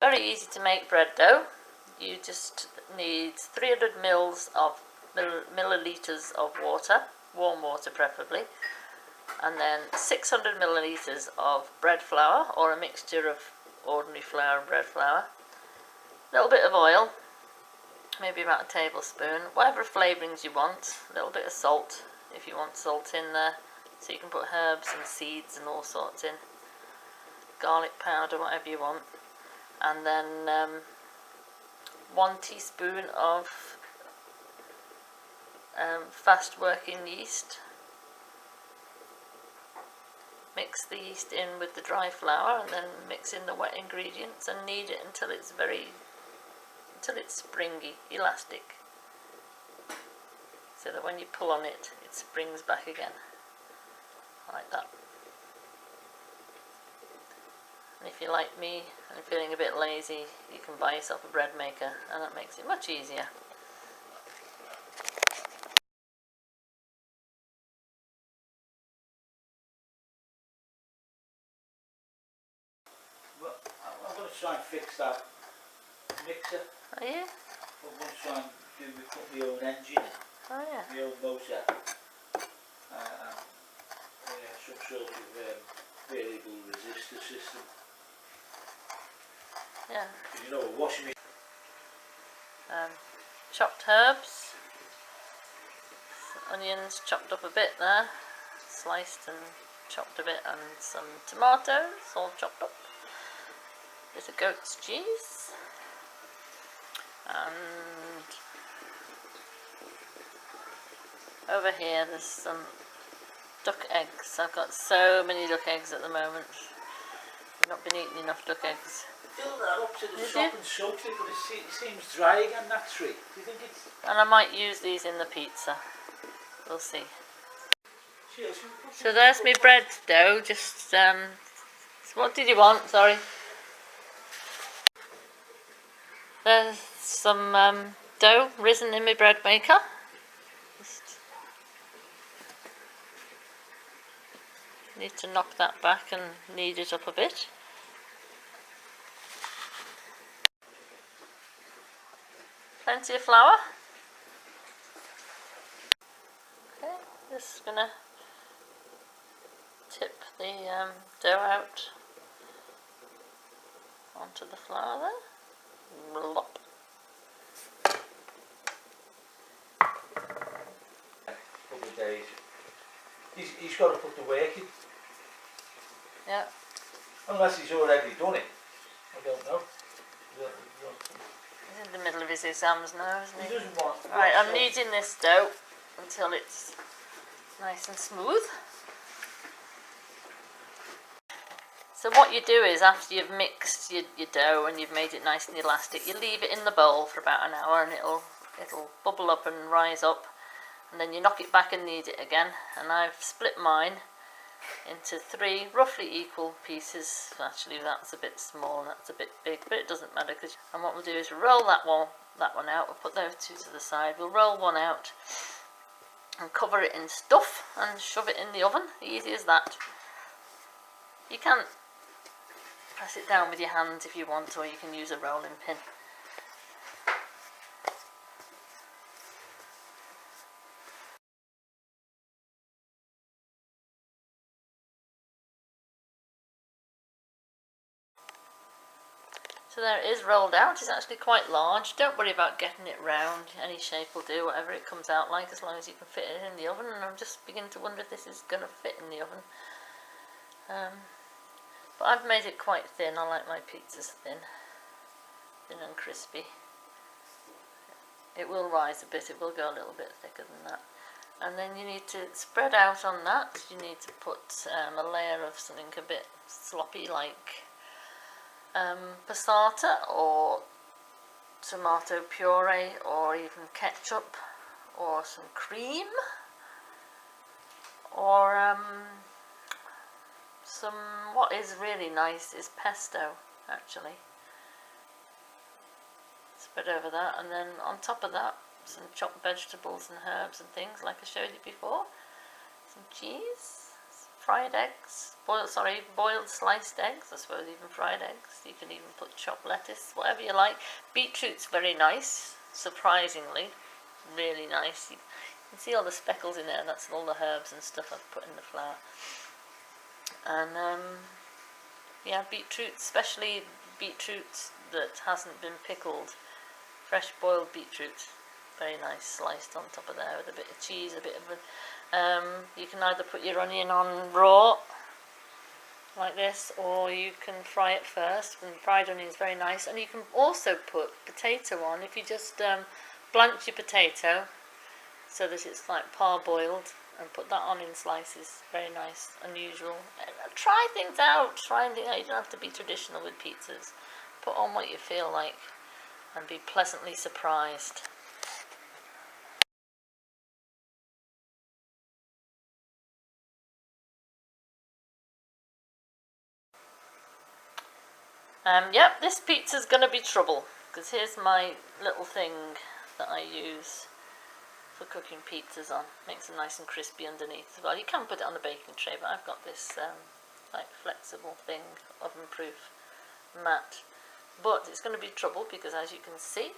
Very easy to make bread dough. You just need 300 milliliters of water, warm water preferably, and then 600 milliliters of bread flour, or a mixture of ordinary flour and bread flour, a little bit of oil, maybe about a tablespoon, whatever flavourings you want, a little bit of salt if you want salt in there, so you can put herbs and seeds and all sorts in, garlic powder, whatever you want, and then 1 teaspoon of fast working yeast. Mix the yeast in with the dry flour and then mix in the wet ingredients and knead it until it's springy, elastic, so that when you pull on it, it springs back again, like that. And if you're like me and feeling a bit lazy, you can buy yourself a bread maker, and that makes it much easier. Well, I'm going to try and fix that mixer. Are you? I'm going to try and put my own engine in, Oh yeah. my own motor, some sort of variable resistor system. Yeah. You know, a washing machine. Chopped herbs, onions chopped up a bit there, sliced and chopped a bit, and some tomatoes all chopped up, bit of goat's cheese, and over here there's some duck eggs. I've got so many duck eggs at the moment. I've not been eating enough duck eggs. Fill that up to the top and soak it, but it seems dry again, that tree. Do you think it's... And I might use these in the pizza. We'll see. So there's my bread dough. Just what did you want? Sorry. There's some dough risen in my bread maker. Just need to knock that back and knead it up a bit. Plenty of flour. Okay, just gonna tip the dough out onto the flour there. Blop. Couple of days. He's got to put the work in. Yeah. Unless he's already done it. I don't know. He's in the middle of his exams now, isn't he? He doesn't want... Right, I'm kneading this dough until it's nice and smooth. So what you do is, after you've mixed your dough and you've made it nice and elastic, you leave it in the bowl for about an hour, and it'll bubble up and rise up, and then you knock it back and knead it again. And I've split mine into 3 roughly equal pieces. Actually, that's a bit small and that's a bit big, but it doesn't matter. And what we'll do is roll that one out. We'll put those 2 to the side. We'll roll one out and cover it in stuff and shove it in the oven. Easy as that. You can press it down with your hands if you want, or you can use a rolling pin. So there it is, rolled out. It's actually quite large. Don't worry about getting it round. Any shape will do, whatever it comes out like, as long as you can fit it in the oven. And I'm just beginning to wonder if this is going to fit in the oven. But I've made it quite thin. I like my pizzas thin and crispy. It will rise a bit. It will go a little bit thicker than that. And then you need to spread out on that. You need to put a layer of something a bit sloppy, like passata or tomato puree, or even ketchup, or some cream, or some, what is really nice is pesto, actually. Spread over that, and then on top of that some chopped vegetables and herbs and things like I showed you before. Some cheese, some fried eggs, boiled sliced eggs, I suppose even fried eggs. You can even put chopped lettuce, whatever you like. Beetroot's very nice, surprisingly, really nice. You can see all the speckles in there, that's all the herbs and stuff I've put in the flour. And yeah, beetroot, especially beetroot that hasn't been pickled, fresh boiled beetroot, very nice, sliced on top of there with a bit of cheese, a bit of you can either put your onion on raw like this, or you can fry it first, and fried onion is very nice. And you can also put potato on if you just blanch your potato so that it's like parboiled, and put that on in slices. Very nice, unusual. Try things out, you don't have to be traditional with pizzas. Put on what you feel like and be pleasantly surprised. Yep, this pizza's going to be trouble, because here's my little thing that I use for cooking pizzas on. Makes it nice and crispy underneath as well. You can put it on a baking tray, but I've got this like flexible thing, oven-proof mat. But it's going to be trouble because, as you can see,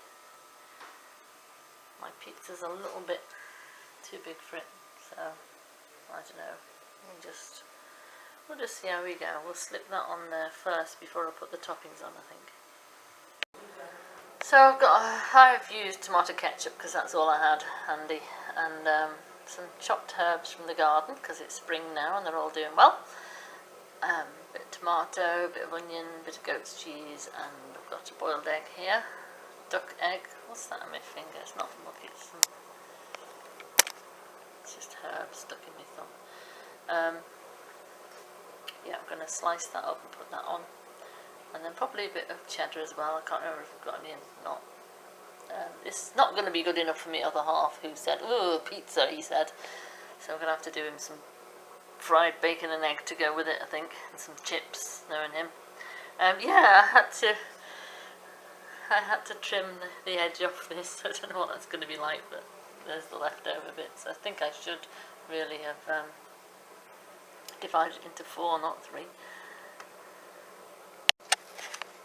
my pizza's a little bit too big for it. So I don't know. We'll just see how we go. We'll slip that on there first before I put the toppings on, I think. So I've used tomato ketchup because that's all I had handy, and some chopped herbs from the garden because it's spring now and they're all doing well. Bit of tomato, bit of onion, bit of goat's cheese, and I've got a boiled egg here. Duck egg. What's that on my finger? It's not muck, it's just herbs stuck in my thumb. Yeah, I'm going to slice that up and put that on. And then probably a bit of cheddar as well. I can't remember if I've got any or not. It's not going to be good enough for my other half, who said, "Ooh, pizza," he said. So I'm going to have to do him some fried bacon and egg to go with it, I think. And some chips, knowing him. Yeah, I had to trim the edge off this. I don't know what that's going to be like, but there's the leftover bits. I think I should really have divided it into 4, not 3.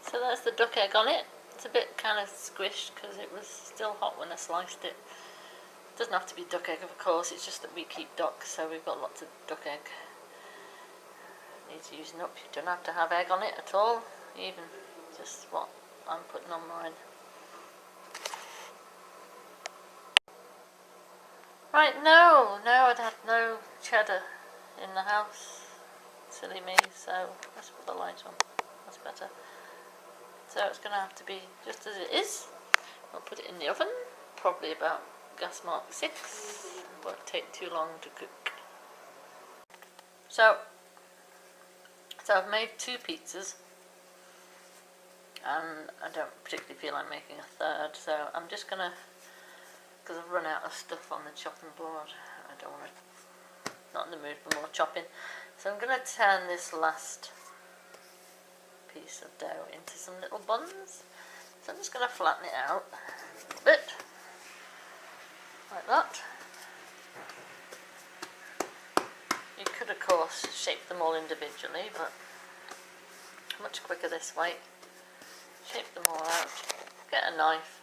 So there's the duck egg on it. It's a bit kind of squished because it was still hot when I sliced it. It doesn't have to be duck egg, of course, it's just that we keep duck, so we've got lots of duck egg. Needs using up. You don't have to have egg on it at all, even just what I'm putting on mine. Right, no, I'd had no cheddar in the house. Silly me, so let's put the light on. That's better. So it's going to have to be just as it is. I'll put it in the oven, probably about gas mark 6. Won't take too long to cook. So I've made 2 pizzas, and I don't particularly feel like making a third, so I'm just going to, because I've run out of stuff on the chopping board, I don't want to, not in the mood for more chopping, so I'm going to turn this last piece of dough into some little buns. So I'm just going to flatten it out a bit, like that. You could of course shape them all individually, but much quicker this way. Shape them all out, get a knife,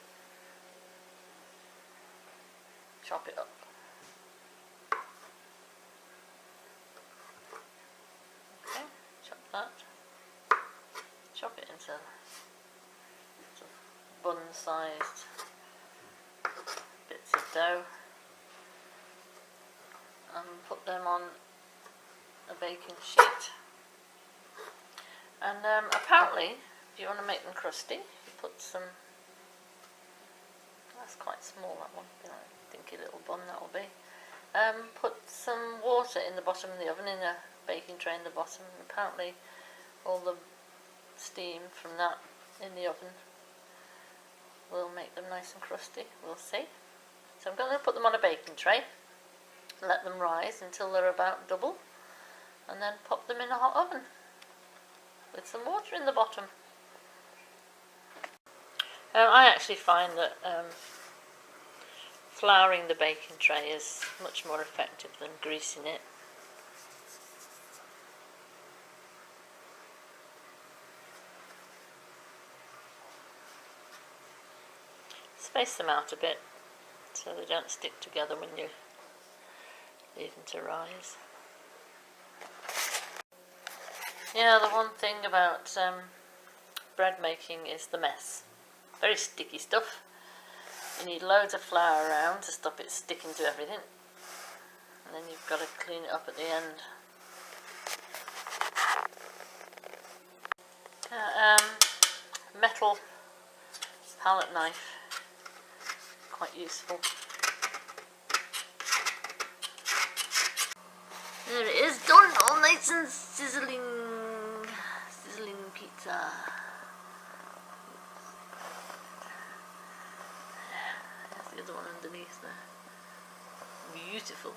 chop it up. Okay, chop that. Chop it into bun-sized bits of dough and put them on a baking sheet. And apparently, if you want to make them crusty, you put some, that's quite small, that one, you know, dinky little bun that will be. Put some water in the bottom of the oven, in a baking tray in the bottom, and apparently all the steam from that in the oven will make them nice and crusty. We'll see. So I'm going to put them on a baking tray, let them rise until they're about double, and then pop them in a hot oven with some water in the bottom. I actually find that flouring the baking tray is much more effective than greasing it. space them out a bit so they don't stick together when you leave them to rise. Yeah, the one thing about bread making is the mess. Very sticky stuff. You need loads of flour around to stop it sticking to everything, and then you've got to clean it up at the end. Metal palette knife, quite useful. There it is, done, all nice and sizzling pizza. There's the other one underneath there. Beautiful.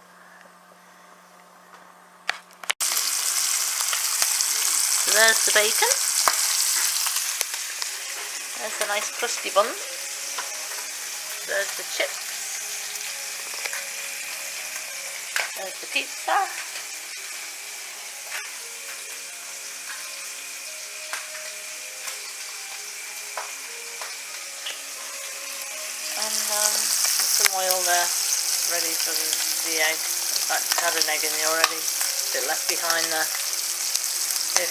So there's the bacon. There's the nice crusty bun. There's the chips. There's the pizza. And some oil there, ready for the egg. In fact, it's had an egg in there already. A bit left behind there.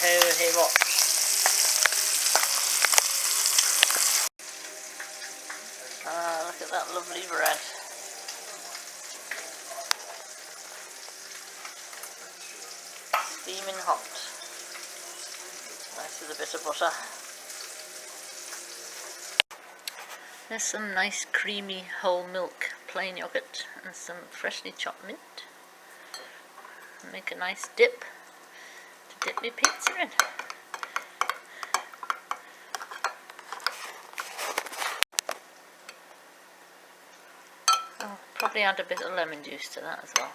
Hey, watch. Ah, look at that lovely bread. Steaming hot. Nice with a bit of butter. There's some nice creamy whole milk plain yogurt and some freshly chopped mint. Make a nice dip to dip my pizza in. I'll probably add a bit of lemon juice to that as well.